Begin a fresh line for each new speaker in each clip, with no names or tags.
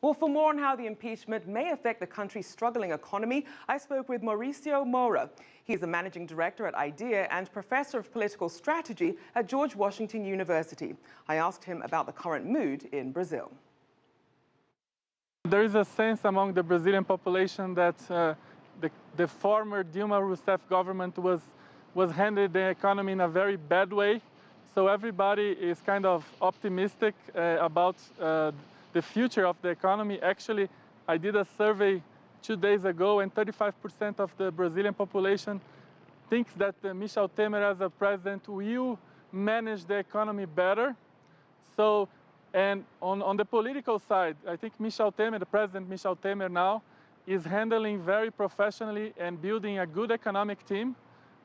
Well, for more on how the impeachment may affect the country's struggling economy, I spoke with Mauricio Moura. He's a managing director at Ideia and professor of political strategy at George Washington University. I asked him about the current mood in Brazil.
There is a sense among the Brazilian population that the former Dilma Rousseff government was handling the economy in a very bad way. So everybody is kind of optimistic about the future of the economy. Actually, I did a survey 2 days ago, and 35% of the Brazilian population thinks that Michel Temer as a president will manage the economy better. So, and on the political side, I think Michel Temer, the president Michel Temer now, is handling very professionally and building a good economic team.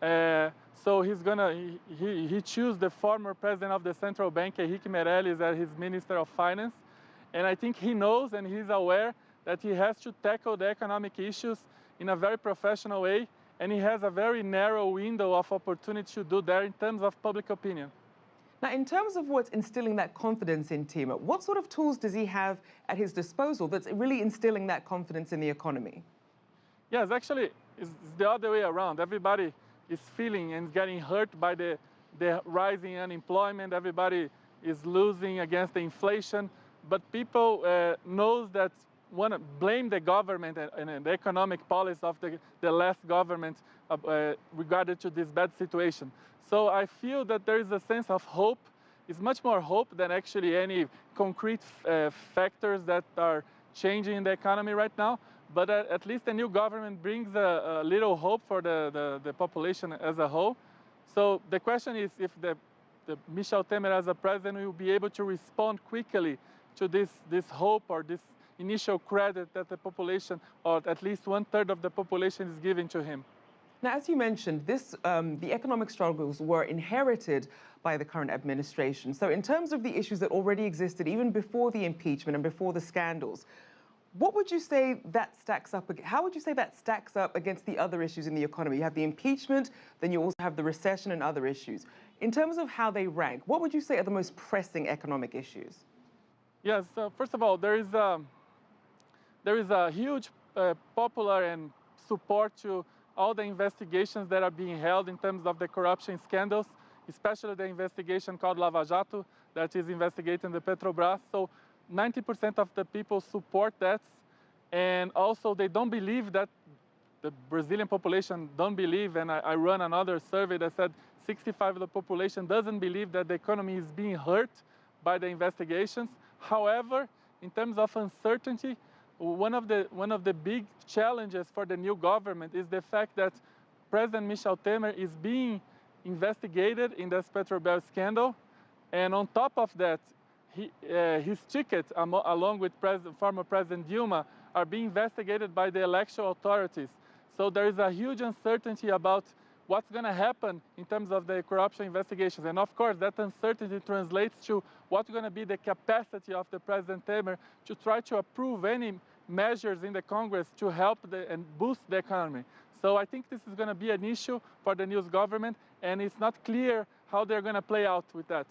So he chose the former president of the central bank, Henrique Meirelles, as his minister of finance. And I think he knows and he's aware that he has to tackle the economic issues in a very professional way. And he has a very narrow window of opportunity to do that in terms of public opinion.
Now, in terms of what's instilling that confidence in Temer, what sort of tools does he have at his disposal that's really instilling that confidence in the economy?
Yes, actually, it's the other way around. Everybody is feeling and getting hurt by the rising unemployment. Everybody is losing against the inflation. But people knows that want to blame the government and the economic policy of the last government regarding to this bad situation. So I feel that there is a sense of hope. It's much more hope than actually any concrete factors that are changing the economy right now. But at least the new government brings a little hope for the population as a whole. So the question is if the Michel Temer as a president will be able to respond quickly to this hope or this initial credit that the population, or at least 1/3 of the population, is giving to him.
Now, as you mentioned, the economic struggles were inherited by the current administration. So in terms of the issues that already existed even before the impeachment and before the scandals, what would you say that stacks up? How would you say that stacks up against the other issues in the economy? You have the impeachment, then you also have the recession and other issues. In terms of how they rank, what would you say are the most pressing economic issues?
Yes, first of all, there is a huge popular and support to all the investigations that are being held in terms of the corruption scandals, especially the investigation called Lava Jato that is investigating the Petrobras. So 90% of the people support that, and also they don't believe that the Brazilian population don't believe, and I run another survey that said 65% of the population doesn't believe that the economy is being hurt by the investigations. However, in terms of uncertainty, one of the big challenges for the new government is the fact that President Michel Temer is being investigated in this Petrobras scandal, and on top of that, his ticket, along with former President Dilma, are being investigated by the election authorities. So there is a huge uncertainty about what's going to happen in terms of the corruption investigations. And of course, that uncertainty translates to what's going to be the capacity of the President Temer to try to approve any measures in the Congress to help and boost the economy. So I think this is going to be an issue for the new government, and it's not clear how they're going to play out with that.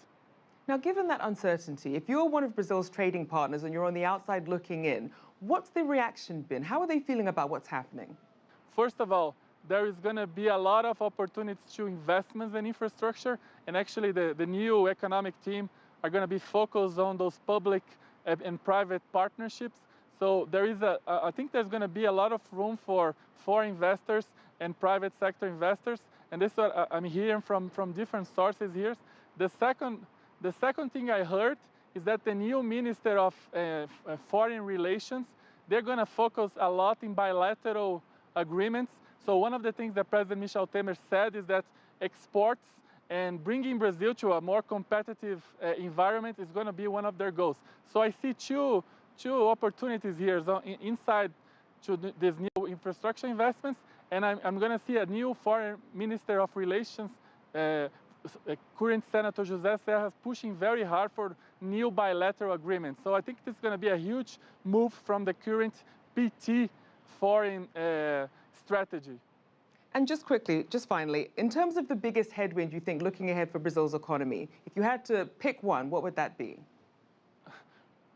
Now, given that uncertainty, if you're one of Brazil's trading partners and you're on the outside looking in, what's the reaction been? How are they feeling about what's happening?
First of all, there is going to be a lot of opportunities to investments in infrastructure, and actually the new economic team are going to be focused on those public and private partnerships. So there is I think there's going to be a lot of room for investors and private sector investors, and this is what I'm hearing from different sources here. The second thing I heard is that the new Minister of Foreign Relations, they're going to focus a lot in bilateral agreements. So one of the things that President Michel Temer said is that exports and bringing Brazil to a more competitive environment is going to be one of their goals. So I see two opportunities here inside to these new infrastructure investments, and I'm going to see a new Foreign Minister of Relations, current Senator José Serra, pushing very hard for new bilateral agreements. So I think this is going to be a huge move from the current PT foreign strategy.
And just quickly, just finally, in terms of the biggest headwind you think looking ahead for Brazil's economy, if you had to pick one, what would that be?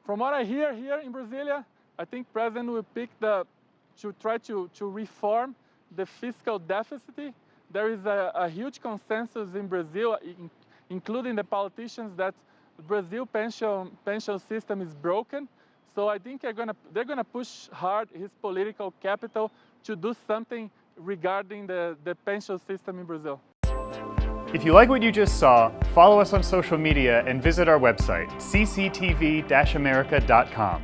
From what I hear here in Brasilia, I think President will pick to try to reform the fiscal deficit. There is a huge consensus in Brazil, including the politicians, that the Brazil pension system is broken. So I think they're gonna push hard his political capital to do something regarding the pension system in Brazil.
If you like what you just saw, follow us on social media and visit our website, cctv-america.com.